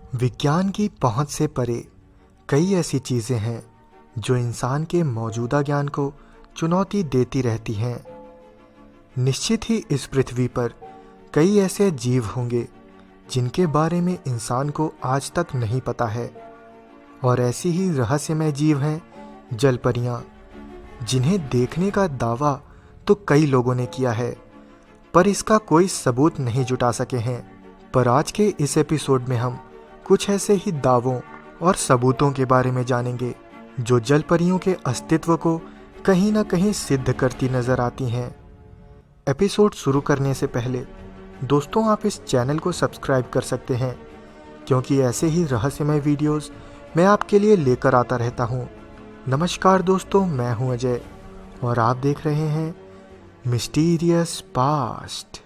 विज्ञान की पहुंच से परे कई ऐसी चीज़ें हैं जो इंसान के मौजूदा ज्ञान को चुनौती देती रहती हैं। निश्चित ही इस पृथ्वी पर कई ऐसे जीव होंगे जिनके बारे में इंसान को आज तक नहीं पता है, और ऐसी ही रहस्यमय जीव हैं जलपरियां, जिन्हें देखने का दावा तो कई लोगों ने किया है, पर इसका कोई सबूत नहीं जुटा सके हैं। पर आज के इस एपिसोड में हम कुछ ऐसे ही दावों और सबूतों के बारे में जानेंगे जो जलपरियों के अस्तित्व को कहीं ना कहीं सिद्ध करती नजर आती हैं। एपिसोड शुरू करने से पहले दोस्तों, आप इस चैनल को सब्सक्राइब कर सकते हैं, क्योंकि ऐसे ही रहस्यमय वीडियोस मैं आपके लिए लेकर आता रहता हूँ। नमस्कार दोस्तों, मैं हूँ अजय और आप देख रहे हैं मिस्टीरियस पास्ट।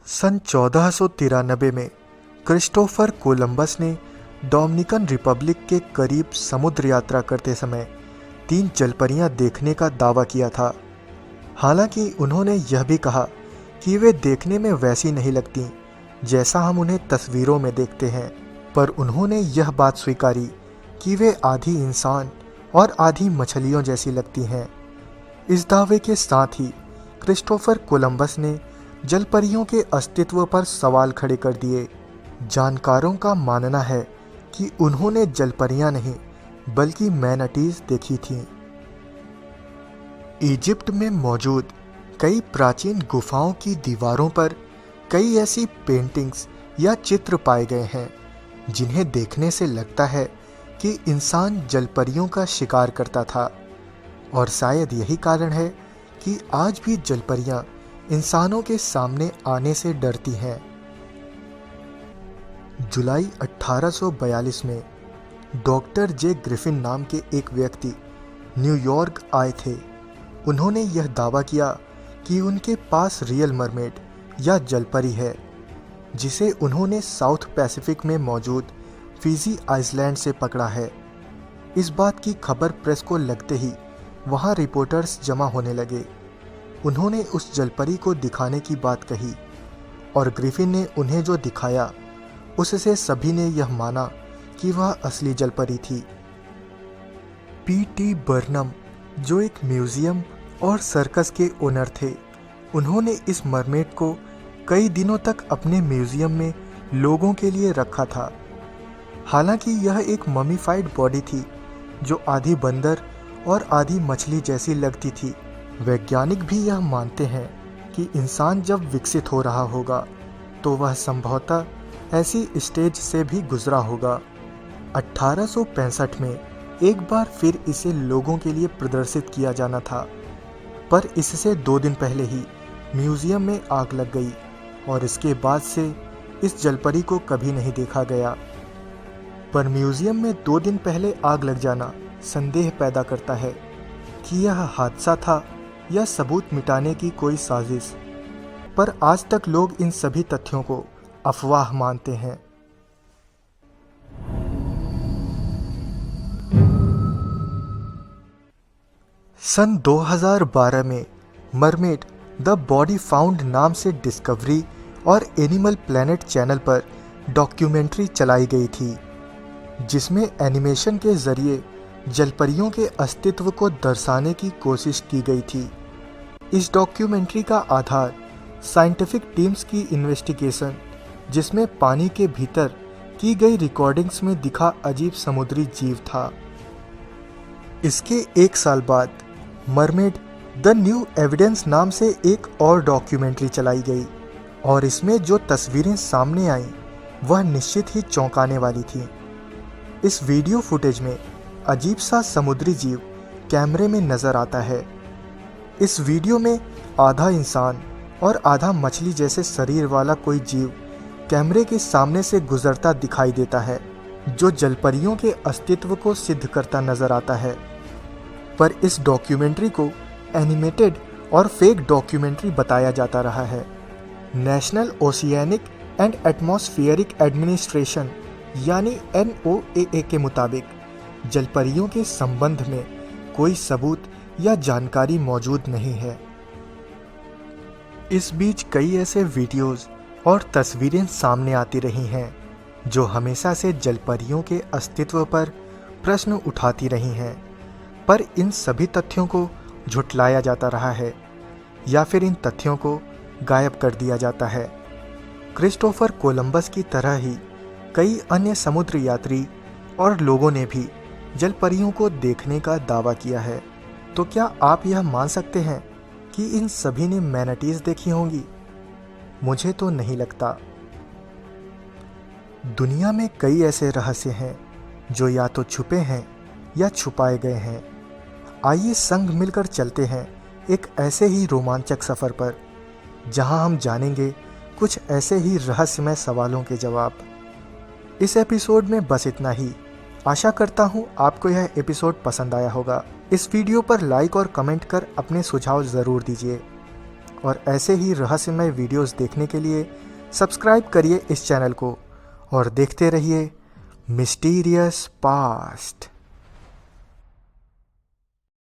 सन 1493 में क्रिस्टोफर कोलंबस ने डोमिनिकन रिपब्लिक के करीब समुद्र यात्रा करते समय 3 जलपरियां देखने का दावा किया था। हालांकि उन्होंने यह भी कहा कि वे देखने में वैसी नहीं लगती जैसा हम उन्हें तस्वीरों में देखते हैं, पर उन्होंने यह बात स्वीकारी कि वे आधी इंसान और आधी मछलियों जैसी लगती हैं। इस दावे के साथ ही क्रिस्टोफर कोलंबस ने जलपरियों के अस्तित्व पर सवाल खड़े कर दिए। जानकारों का मानना है कि उन्होंने जलपरियां नहीं बल्कि मैनाटीज देखी थीं। इजिप्ट में मौजूद कई प्राचीन गुफाओं की दीवारों पर कई ऐसी पेंटिंग्स या चित्र पाए गए हैं जिन्हें देखने से लगता है कि इंसान जलपरियों का शिकार करता था, और शायद यही कारण है कि आज भी जलपरियां इंसानों के सामने आने से डरती हैं। जुलाई 1842 में डॉक्टर जे ग्रिफिन नाम के एक व्यक्ति न्यूयॉर्क आए थे। उन्होंने यह दावा किया कि उनके पास रियल मरमेड या जलपरी है, जिसे उन्होंने साउथ पैसिफिक में मौजूद फिजी आइसलैंड से पकड़ा है। इस बात की खबर प्रेस को लगते ही वहां रिपोर्टर्स जमा होने लगे। उन्होंने उस जलपरी को दिखाने की बात कही, और ग्रिफिन ने उन्हें जो दिखाया उससे सभी ने यह माना कि वह असली जलपरी थी। पी.टी. बर्नम, जो एक म्यूजियम और सर्कस के ओनर थे, उन्होंने इस मरमेड को कई दिनों तक अपने म्यूजियम में लोगों के लिए रखा था। हालांकि यह एक ममीफाइड बॉडी थी जो आधी बंदर और आधी मछली जैसी लगती थी। वैज्ञानिक भी यह मानते हैं कि इंसान जब विकसित हो रहा होगा तो वह संभवतः ऐसी स्टेज से भी गुजरा होगा। 1865 में एक बार फिर इसे लोगों के लिए प्रदर्शित किया जाना था, पर इससे 2 दिन पहले ही म्यूजियम में आग लग गई, और इसके बाद से इस जलपरी को कभी नहीं देखा गया। पर म्यूजियम में 2 दिन पहले आग लग जाना संदेह पैदा करता है कि यह हादसा था या सबूत मिटाने की कोई साजिश, पर आज तक लोग इन सभी तथ्यों को अफवाह मानते हैं। सन 2012 में मरमेड द बॉडी फाउंड नाम से डिस्कवरी और एनिमल प्लैनेट चैनल पर डॉक्यूमेंट्री चलाई गई थी, जिसमें एनिमेशन के जरिए जलपरियों के अस्तित्व को दर्शाने की कोशिश की गई थी। इस डॉक्यूमेंट्री का आधार साइंटिफिक टीम्स की इन्वेस्टिगेशन, जिसमें पानी के भीतर की गई रिकॉर्डिंग्स में दिखा अजीब समुद्री जीव था। इसके 1 साल बाद मरमेड द न्यू एविडेंस नाम से एक और डॉक्यूमेंट्री चलाई गई, और इसमें जो तस्वीरें सामने आईं वह निश्चित ही चौंकाने वाली थीं। इस वीडियो फुटेज में अजीब सा समुद्री जीव कैमरे में नजर आता है। इस वीडियो में आधा इंसान और आधा मछली जैसे शरीर वाला कोई जीव कैमरे के सामने से गुजरता दिखाई देता है, जो जलपरियों के अस्तित्व को सिद्ध करता नजर आता है। पर इस डॉक्यूमेंट्री को एनिमेटेड और फेक डॉक्यूमेंट्री बताया जाता रहा है। National oceanic and atmospheric administration यानी NOAA के मुताबिक जलपरियों के संबंध में कोई सबूत या जानकारी मौजूद नहीं है। इस बीच कई ऐसे वीडियोस और तस्वीरें सामने आती रही हैं जो हमेशा से जलपरियों के अस्तित्व पर प्रश्न उठाती रही हैं, पर इन सभी तथ्यों को झुटलाया जाता रहा है या फिर इन तथ्यों को गायब कर दिया जाता है। क्रिस्टोफर कोलंबस की तरह ही कई अन्य समुद्र यात्री और लोगों ने भी जलपरियों को देखने का दावा किया है। तो क्या आप यह मान सकते हैं कि इन सभी ने मैनाटीज देखी होंगी? मुझे तो नहीं लगता। दुनिया में कई ऐसे रहस्य हैं जो या तो छुपे हैं या छुपाए गए हैं। आइए संग मिलकर चलते हैं एक ऐसे ही रोमांचक सफ़र पर जहां हम जानेंगे कुछ ऐसे ही रहस्यमय सवालों के जवाब। इस एपिसोड में बस इतना ही। आशा करता हूं आपको यह एपिसोड पसंद आया होगा। इस वीडियो पर लाइक और कमेंट कर अपने सुझाव ज़रूर दीजिए और ऐसे ही रहस्यमय वीडियोस देखने के लिए सब्सक्राइब करिए इस चैनल को और देखते रहिए मिस्टीरियस पास्ट।